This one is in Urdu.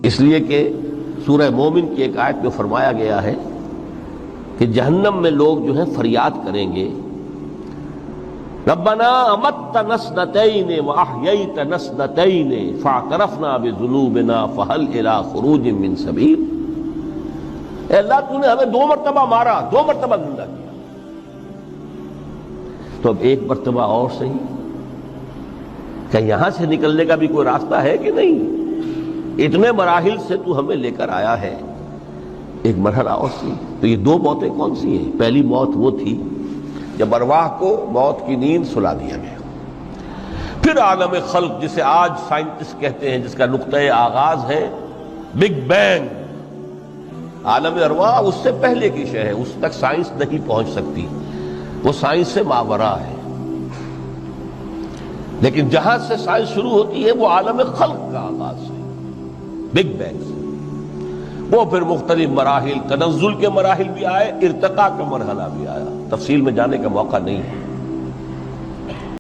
اس لیے کہ سورہ مومن کی ایک آیت میں فرمایا گیا ہے کہ جہنم میں لوگ جو ہیں فریاد کریں گے، ربنا امتنا اثنتین واحییتنا اثنتین فاعترفنا بذنوبنا فهل الى خروج من سبیل۔ اے اللہ تو نے ہمیں 2 مرتبہ مارا، 2 مرتبہ زندہ کیا، تو اب 1 مرتبہ اور صحیح، کہ یہاں سے نکلنے کا بھی کوئی راستہ ہے کہ نہیں؟ اتنے مراحل سے تو ہمیں لے کر آیا ہے، ایک مرحلہ اور سی۔ تو یہ 2 موتیں کون سی ہیں؟ پہلی موت وہ تھی جب ارواح کو موت کی نیند سلا دیا گیا۔ پھر عالم خلق، جسے آج سائنٹسٹ کہتے ہیں، جس کا نقطۂ آغاز ہے بگ بینگ، عالم ارواح اس سے پہلے کی شے ہے، اس تک سائنس نہیں پہنچ سکتی، وہ سائنس سے ماوراء ہے۔ لیکن جہاں سے سائنس شروع ہوتی ہے وہ عالم خلق کا آغاز ہے، بگ بینگ سے۔ وہ پھر مختلف مراحل، تنزل کے مراحل بھی آئے، ارتقاء کا مرحلہ بھی آیا، تفصیل میں جانے کا موقع نہیں ہے۔